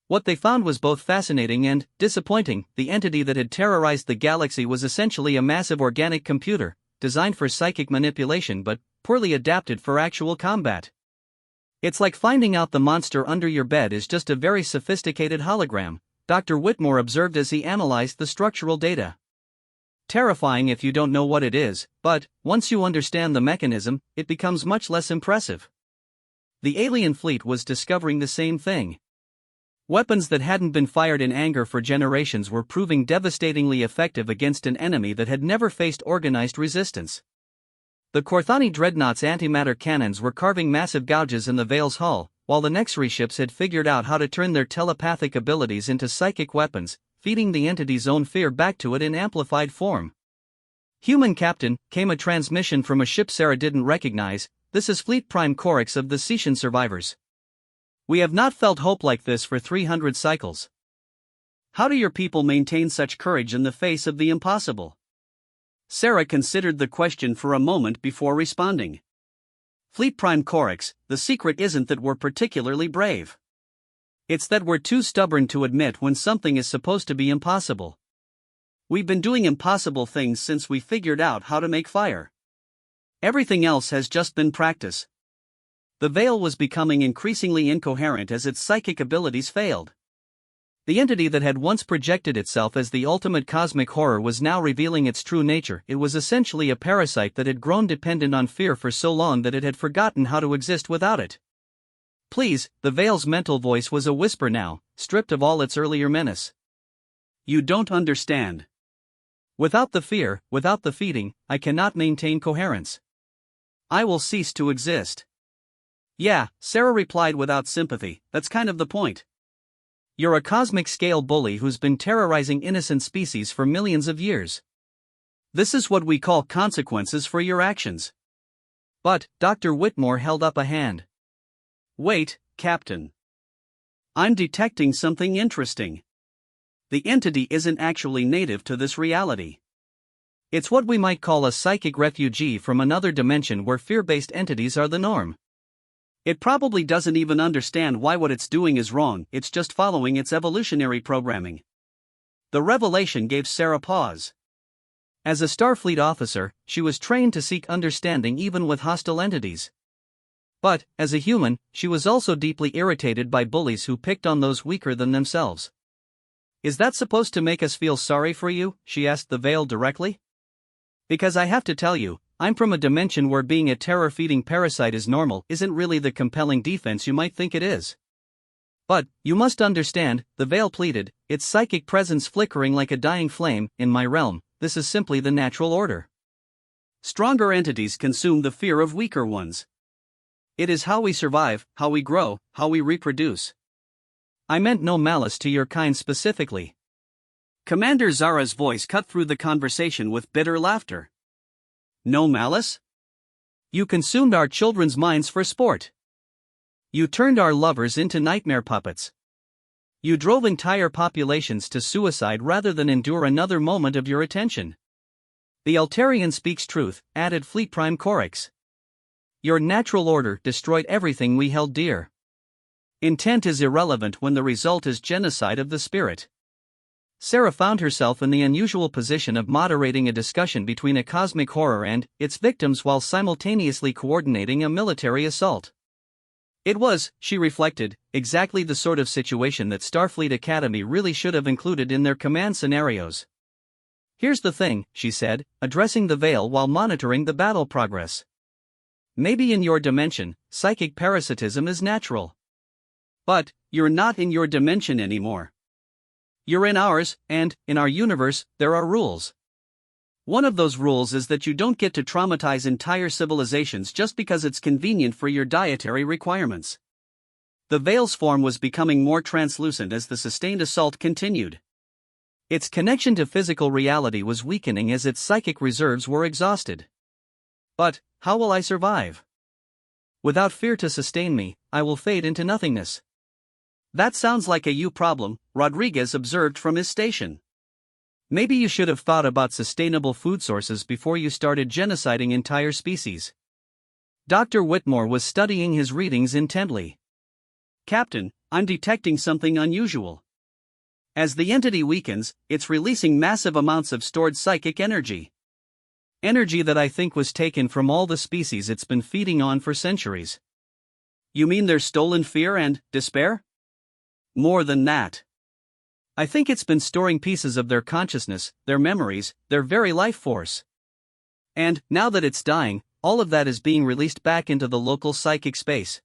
What they found was both fascinating and disappointing. The entity that had terrorized the galaxy was essentially a massive organic computer, designed for psychic manipulation but poorly adapted for actual combat. It's like finding out the monster under your bed is just a very sophisticated hologram, Dr. Whitmore observed as he analyzed the structural data. Terrifying if you don't know what it is, but once you understand the mechanism, it becomes much less impressive. The alien fleet was discovering the same thing. Weapons that hadn't been fired in anger for generations were proving devastatingly effective against an enemy that had never faced organized resistance. The Corthani dreadnought's antimatter cannons were carving massive gouges in the Veil's hull, while the Nexri ships had figured out how to turn their telepathic abilities into psychic weapons, feeding the entity's own fear back to it in amplified form. "Human Captain," came a transmission from a ship Sarah didn't recognize. "This is Fleet Prime Corax of the Setian survivors. We have not felt hope like this for 300 cycles. How do your people maintain such courage in the face of the impossible?" Sarah considered the question for a moment before responding. "Fleet Prime Corax, the secret isn't that we're particularly brave. It's that we're too stubborn to admit when something is supposed to be impossible. We've been doing impossible things since we figured out how to make fire. Everything else has just been practice." The Veil was becoming increasingly incoherent as its psychic abilities failed. The entity that had once projected itself as the ultimate cosmic horror was now revealing its true nature. It was essentially a parasite that had grown dependent on fear for so long that it had forgotten how to exist without it. "Please," the Veil's mental voice was a whisper now, stripped of all its earlier menace. "You don't understand. Without the fear, without the feeding, I cannot maintain coherence. I will cease to exist." "Yeah," Sarah replied without sympathy, "that's kind of the point. You're a cosmic scale bully who's been terrorizing innocent species for millions of years. This is what we call consequences for your actions." But Dr. Whitmore held up a hand. "Wait, Captain. I'm detecting something interesting. The entity isn't actually native to this reality. It's what we might call a psychic refugee from another dimension where fear-based entities are the norm. It probably doesn't even understand why what it's doing is wrong, it's just following its evolutionary programming." The revelation gave Sarah pause. As a Starfleet officer, she was trained to seek understanding even with hostile entities. But, as a human, she was also deeply irritated by bullies who picked on those weaker than themselves. "Is that supposed to make us feel sorry for you?" she asked the Veil directly. "Because I have to tell you, I'm from a dimension where being a terror-feeding parasite is normal isn't really the compelling defense you might think it is. But, you must understand, the Veil pleaded, its psychic presence flickering like a dying flame. In my realm, this is simply the natural order. Stronger entities consume the fear of weaker ones. It is how we survive, how we grow, how we reproduce. I meant no malice to your kind specifically. Commander Zara's voice cut through the conversation with bitter laughter. No malice? You consumed our children's minds for sport. You turned our lovers into nightmare puppets. You drove entire populations to suicide rather than endure another moment of your attention. The Altarian speaks truth, added Fleet Prime Corax. Your natural order destroyed everything we held dear. Intent is irrelevant when the result is genocide of the spirit. Sarah found herself in the unusual position of moderating a discussion between a cosmic horror and its victims while simultaneously coordinating a military assault. It was, she reflected, exactly the sort of situation that Starfleet Academy really should have included in their command scenarios. Here's the thing, she said, addressing the Veil while monitoring the battle progress. Maybe in your dimension, psychic parasitism is natural. But, you're not in your dimension anymore. You're in ours, and, in our universe, there are rules. One of those rules is that you don't get to traumatize entire civilizations just because it's convenient for your dietary requirements. The Veil's form was becoming more translucent as the sustained assault continued. Its connection to physical reality was weakening as its psychic reserves were exhausted. But, how will I survive? Without fear to sustain me, I will fade into nothingness. That sounds like a you problem, Rodriguez observed from his station. Maybe you should have thought about sustainable food sources before you started genociding entire species. Dr. Whitmore was studying his readings intently. Captain, I'm detecting something unusual. As the entity weakens, it's releasing massive amounts of stored psychic energy. Energy that I think was taken from all the species it's been feeding on for centuries. You mean their stolen fear and despair? More than that. I think it's been storing pieces of their consciousness, their memories, their very life force. And, now that it's dying, all of that is being released back into the local psychic space.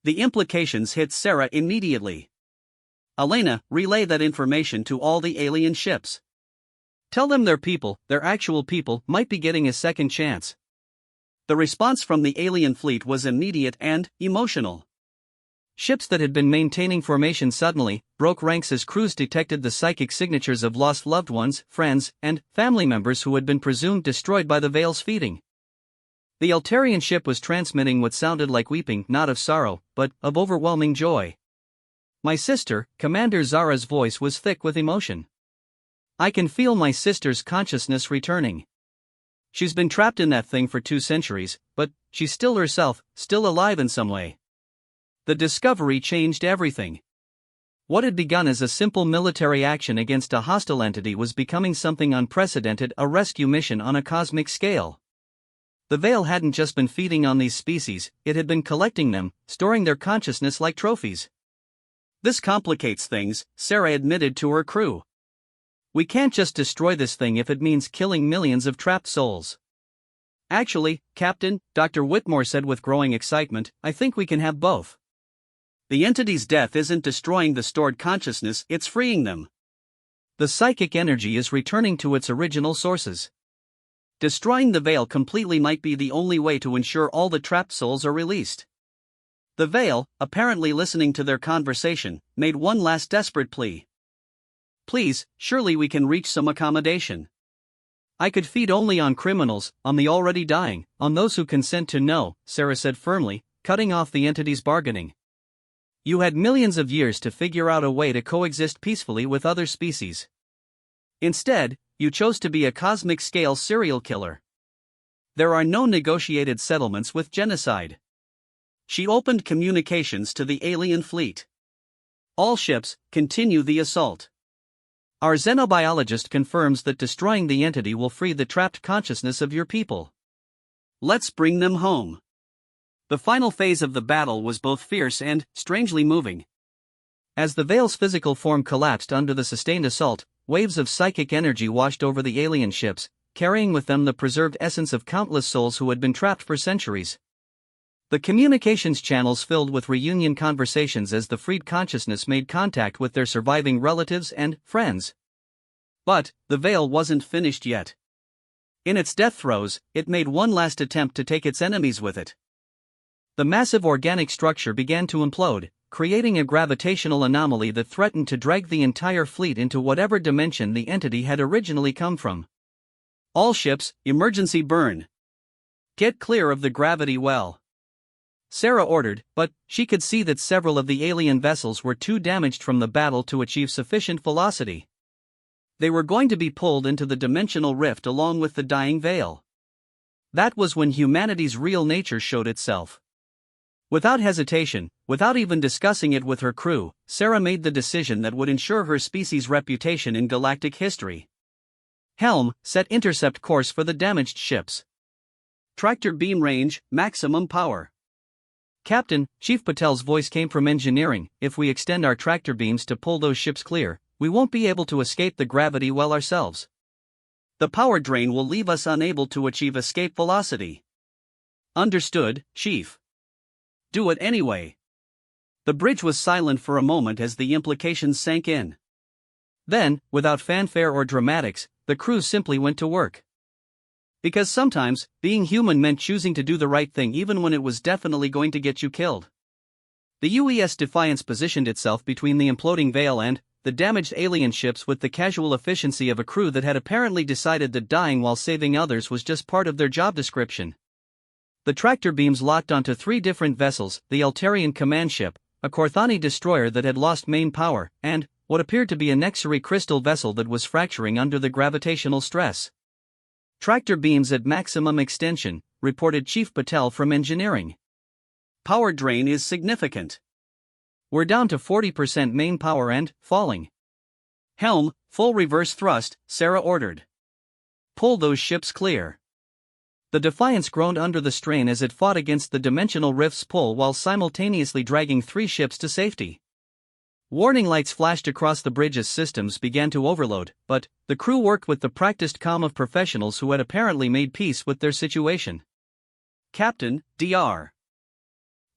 The implications hit Sarah immediately. Elena, relay that information to all the alien ships. Tell them their people, their actual people, might be getting a second chance. The response from the alien fleet was immediate and emotional. Ships that had been maintaining formation suddenly broke ranks as crews detected the psychic signatures of lost loved ones, friends, and family members who had been presumed destroyed by the Veil's feeding. The Altarian ship was transmitting what sounded like weeping, not of sorrow, but of overwhelming joy. My sister, Commander Zara's voice was thick with emotion. I can feel my sister's consciousness returning. She's been trapped in that thing for 2 centuries, but she's still herself, still alive in some way. The discovery changed everything. What had begun as a simple military action against a hostile entity was becoming something unprecedented, a rescue mission on a cosmic scale. The Veil hadn't just been feeding on these species, it had been collecting them, storing their consciousness like trophies. This complicates things, Sarah admitted to her crew. We can't just destroy this thing if it means killing millions of trapped souls. Actually, Captain, Dr. Whitmore said with growing excitement, I think we can have both. The entity's death isn't destroying the stored consciousness, it's freeing them. The psychic energy is returning to its original sources. Destroying the Veil completely might be the only way to ensure all the trapped souls are released. The Veil, apparently listening to their conversation, made one last desperate plea. Please, surely we can reach some accommodation. I could feed only on criminals, on the already dying, on those who consent to know, Sarah said firmly, cutting off the entity's bargaining. You had millions of years to figure out a way to coexist peacefully with other species. Instead, you chose to be a cosmic-scale serial killer. There are no negotiated settlements with genocide. She opened communications to the alien fleet. All ships, continue the assault. Our xenobiologist confirms that destroying the entity will free the trapped consciousness of your people. Let's bring them home. The final phase of the battle was both fierce and, strangely moving. As the Veil's physical form collapsed under the sustained assault, waves of psychic energy washed over the alien ships, carrying with them the preserved essence of countless souls who had been trapped for centuries. The communications channels filled with reunion conversations as the freed consciousness made contact with their surviving relatives and friends. But the veil wasn't finished yet. In its death throes, it made one last attempt to take its enemies with it. The massive organic structure began to implode, creating a gravitational anomaly that threatened to drag the entire fleet into whatever dimension the entity had originally come from. All ships, emergency burn. Get clear of the gravity well. Sarah ordered, but she could see that several of the alien vessels were too damaged from the battle to achieve sufficient velocity. They were going to be pulled into the dimensional rift along with the dying veil. That was when humanity's real nature showed itself. Without hesitation, without even discussing it with her crew, Sarah made the decision that would ensure her species' reputation in galactic history. Helm, set intercept course for the damaged ships. Tractor beam range, maximum power. Captain, Chief Patel's voice came from engineering. If we extend our tractor beams to pull those ships clear, we won't be able to escape the gravity well ourselves. The power drain will leave us unable to achieve escape velocity. Understood, Chief. Do it anyway. The bridge was silent for a moment as the implications sank in. Then, without fanfare or dramatics, the crew simply went to work. Because sometimes, being human meant choosing to do the right thing even when it was definitely going to get you killed. The UES Defiance positioned itself between the imploding veil and the damaged alien ships with the casual efficiency of a crew that had apparently decided that dying while saving others was just part of their job description. The tractor beams locked onto 3 different vessels, the Altarian command ship, a Korthani destroyer that had lost main power, and what appeared to be a Nexari crystal vessel that was fracturing under the gravitational stress. Tractor beams at maximum extension, reported Chief Patel from engineering. Power drain is significant. We're down to 40% main power and falling. Helm, full reverse thrust, Sarah ordered. Pull those ships clear. The Defiance groaned under the strain as it fought against the dimensional rift's pull while simultaneously dragging 3 ships to safety. Warning lights flashed across the bridge as systems began to overload, but the crew worked with the practiced calm of professionals who had apparently made peace with their situation. Captain, Dr.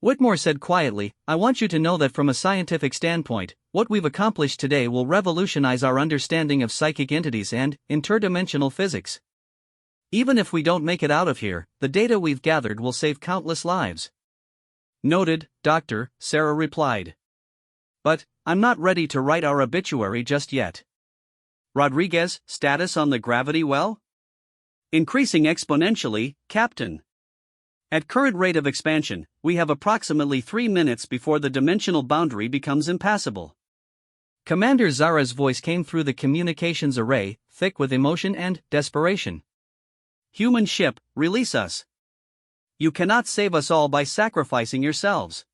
Whitmore said quietly, I want you to know that from a scientific standpoint, what we've accomplished today will revolutionize our understanding of psychic entities and interdimensional physics. Even if we don't make it out of here, the data we've gathered will save countless lives. Noted, Doctor, Sarah replied. But I'm not ready to write our obituary just yet. Rodriguez, status on the gravity well? Increasing exponentially, Captain. At current rate of expansion, we have approximately 3 minutes before the dimensional boundary becomes impassable. Commander Zara's voice came through the communications array, thick with emotion and desperation. Human ship, release us. You cannot save us all by sacrificing yourselves.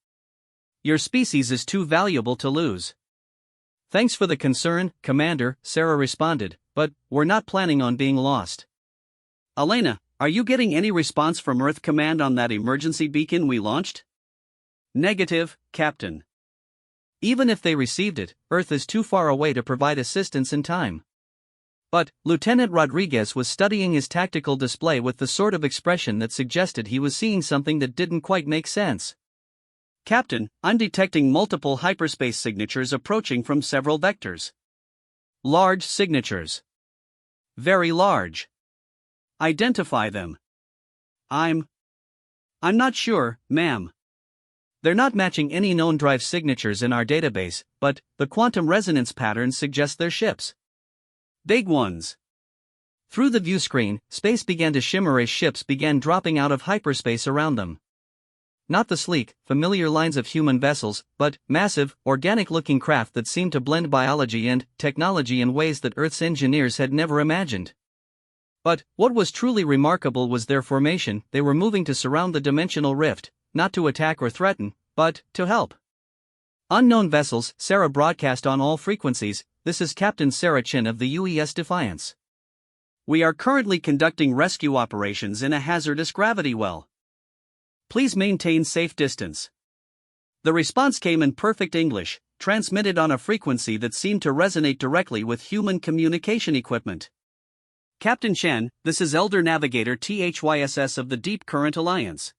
Your species is too valuable to lose. Thanks for the concern, Commander, Sarah responded, but we're not planning on being lost. Elena, are you getting any response from Earth Command on that emergency beacon we launched? Negative, Captain. Even if they received it, Earth is too far away to provide assistance in time. But Lieutenant Rodriguez was studying his tactical display with the sort of expression that suggested he was seeing something that didn't quite make sense. Captain, I'm detecting multiple hyperspace signatures approaching from several vectors. Large signatures. Very large. Identify them. I'm not sure, ma'am. They're not matching any known drive signatures in our database, but the quantum resonance patterns suggest they're ships. Big ones. Through the view screen, space began to shimmer as ships began dropping out of hyperspace around them. Not the sleek, familiar lines of human vessels, but massive, organic-looking craft that seemed to blend biology and technology in ways that Earth's engineers had never imagined. But what was truly remarkable was their formation. They were moving to surround the dimensional rift, not to attack or threaten, but to help. Unknown vessels, Sarah broadcast on all frequencies. This is Captain Sarah Chin of the UES Defiance. We are currently conducting rescue operations in a hazardous gravity well. Please maintain safe distance. The response came in perfect English, transmitted on a frequency that seemed to resonate directly with human communication equipment. Captain Chen, this is Elder Navigator THYSS of the Deep Current Alliance.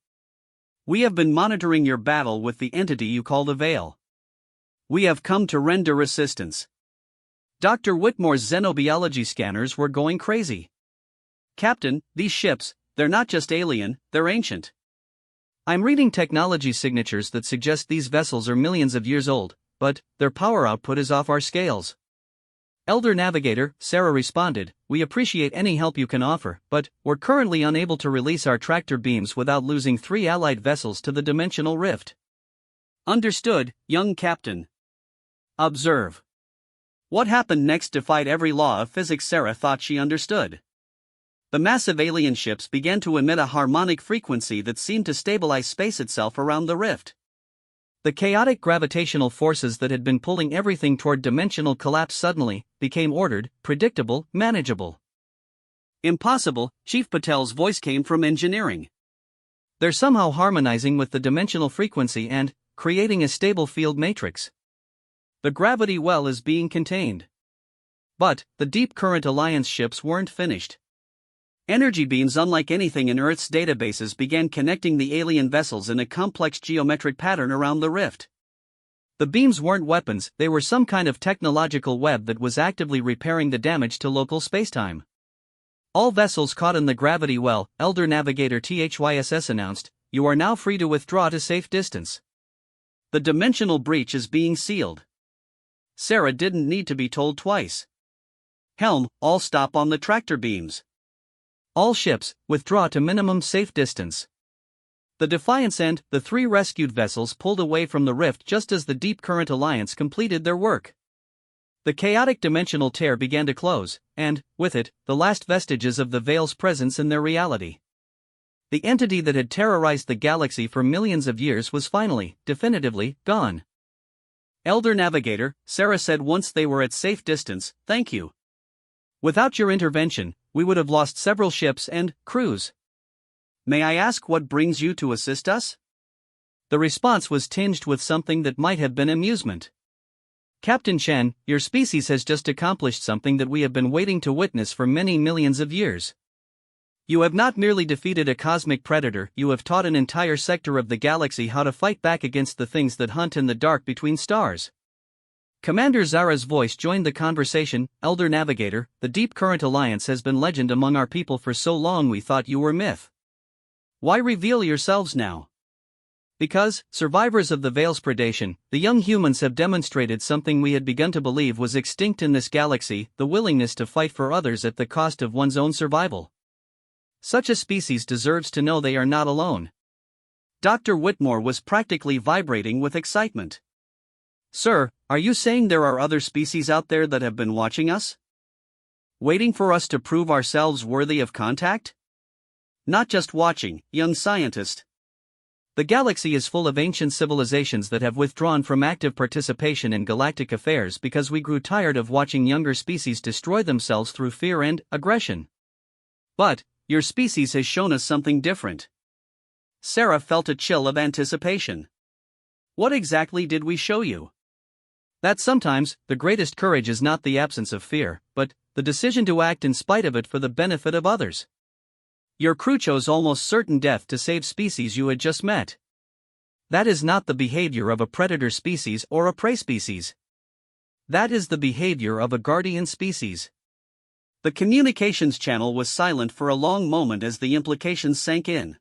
We have been monitoring your battle with the entity you call the Veil. We have come to render assistance. Dr. Whitmore's xenobiology scanners were going crazy. Captain, these ships, they're not just alien, they're ancient. I'm reading technology signatures that suggest these vessels are millions of years old, but their power output is off our scales. Elder Navigator, Sarah responded, we appreciate any help you can offer, but we're currently unable to release our tractor beams without losing 3 allied vessels to the dimensional rift. Understood, young captain. Observe. What happened next defied every law of physics Sarah thought she understood. The massive alien ships began to emit a harmonic frequency that seemed to stabilize space itself around the rift. The chaotic gravitational forces that had been pulling everything toward dimensional collapse suddenly became ordered, predictable, manageable. Impossible, Chief Patel's voice came from engineering. They're somehow harmonizing with the dimensional frequency and creating a stable field matrix. The gravity well is being contained. But the Deep Current Alliance ships weren't finished. Energy beams unlike anything in Earth's databases began connecting the alien vessels in a complex geometric pattern around the rift. The beams weren't weapons, they were some kind of technological web that was actively repairing the damage to local spacetime. All vessels caught in the gravity well, Elder Navigator THYSS announced, you are now free to withdraw to safe distance. The dimensional breach is being sealed. Sarah didn't need to be told twice. Helm, all stop on the tractor beams. All ships, withdraw to minimum safe distance. The Defiance and the 3 rescued vessels pulled away from the rift just as the Deep Current Alliance completed their work. The chaotic dimensional tear began to close, and, with it, the last vestiges of the Veil's presence in their reality. The entity that had terrorized the galaxy for millions of years was finally, definitively, gone. Elder Navigator, Sarah said once they were at safe distance, thank you. Without your intervention, we would have lost several ships and crews. May I ask what brings you to assist us? The response was tinged with something that might have been amusement. Captain Chen, your species has just accomplished something that we have been waiting to witness for many millions of years. You have not merely defeated a cosmic predator, you have taught an entire sector of the galaxy how to fight back against the things that hunt in the dark between stars. Commander Zara's voice joined the conversation, Elder Navigator, the Deep Current Alliance has been legend among our people for so long we thought you were myth. Why reveal yourselves now? Because, survivors of the Veil's predation, the young humans have demonstrated something we had begun to believe was extinct in this galaxy, the willingness to fight for others at the cost of one's own survival. Such a species deserves to know they are not alone. Dr. Whitmore was practically vibrating with excitement. Sir, are you saying there are other species out there that have been watching us? Waiting for us to prove ourselves worthy of contact? Not just watching, young scientist. The galaxy is full of ancient civilizations that have withdrawn from active participation in galactic affairs because we grew tired of watching younger species destroy themselves through fear and aggression. But, your species has shown us something different. Sarah felt a chill of anticipation. What exactly did we show you? That sometimes, the greatest courage is not the absence of fear, but the decision to act in spite of it for the benefit of others. Your crew chose almost certain death to save species you had just met. That is not the behavior of a predator species or a prey species. That is the behavior of a guardian species. The communications channel was silent for a long moment as the implications sank in.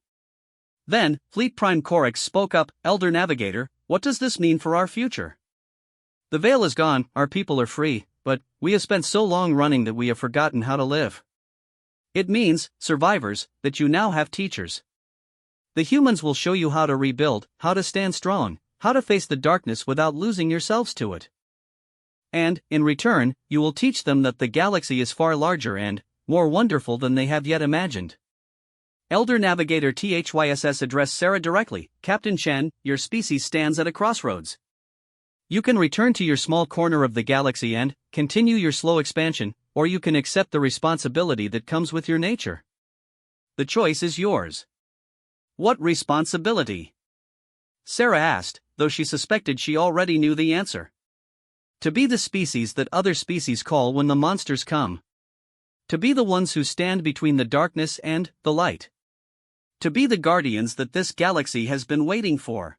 Then, Fleet Prime Corex spoke up, Elder Navigator, what does this mean for our future? The Veil is gone, our people are free, but we have spent so long running that we have forgotten how to live. It means, survivors, that you now have teachers. The humans will show you how to rebuild, how to stand strong, how to face the darkness without losing yourselves to it. And, in return, you will teach them that the galaxy is far larger and more wonderful than they have yet imagined. Elder Navigator THYSS addressed Sarah directly, Captain Chen, your species stands at a crossroads. You can return to your small corner of the galaxy and continue your slow expansion, or you can accept the responsibility that comes with your nature. The choice is yours. What responsibility? Sarah asked, though she suspected she already knew the answer. To be the species that other species call when the monsters come. To be the ones who stand between the darkness and the light. To be the guardians that this galaxy has been waiting for.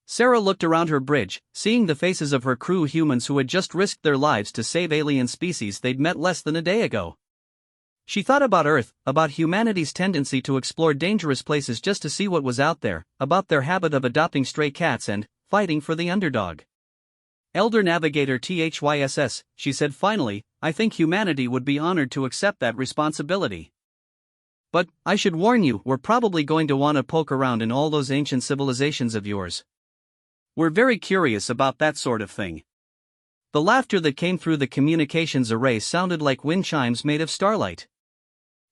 Sarah looked around her bridge, seeing the faces of her crew, humans who had just risked their lives to save alien species they'd met less than a day ago. She thought about Earth, about humanity's tendency to explore dangerous places just to see what was out there, about their habit of adopting stray cats and fighting for the underdog. Elder Navigator THYSS, she said finally, I think humanity would be honored to accept that responsibility. But, I should warn you, we're probably going to want to poke around in all those ancient civilizations of yours. We're very curious about that sort of thing. The laughter that came through the communications array sounded like wind chimes made of starlight.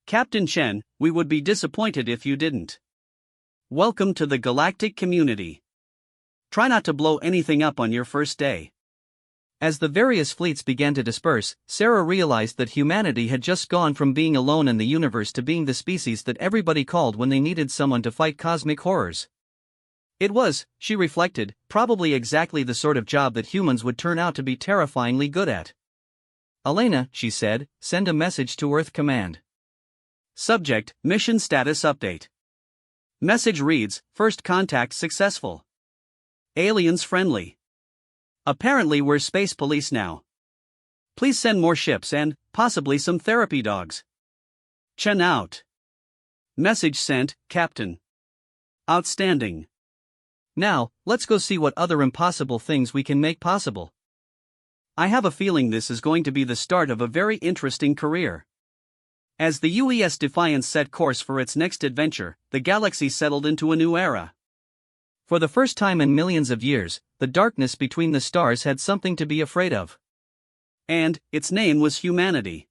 Captain Chen, we would be disappointed if you didn't. Welcome to the galactic community. Try not to blow anything up on your first day. As the various fleets began to disperse, Sarah realized that humanity had just gone from being alone in the universe to being the species that everybody called when they needed someone to fight cosmic horrors. It was, she reflected, probably exactly the sort of job that humans would turn out to be terrifyingly good at. Elena, she said, send a message to Earth Command. Subject, Mission Status Update. Message reads, First contact successful. Aliens friendly. Apparently we're space police now. Please send more ships and, possibly some therapy dogs. Chen out. Message sent, Captain. Outstanding. Now, let's go see what other impossible things we can make possible. I have a feeling this is going to be the start of a very interesting career. As the UES Defiance set course for its next adventure, the galaxy settled into a new era. For the first time in millions of years, the darkness between the stars had something to be afraid of. And its name was humanity.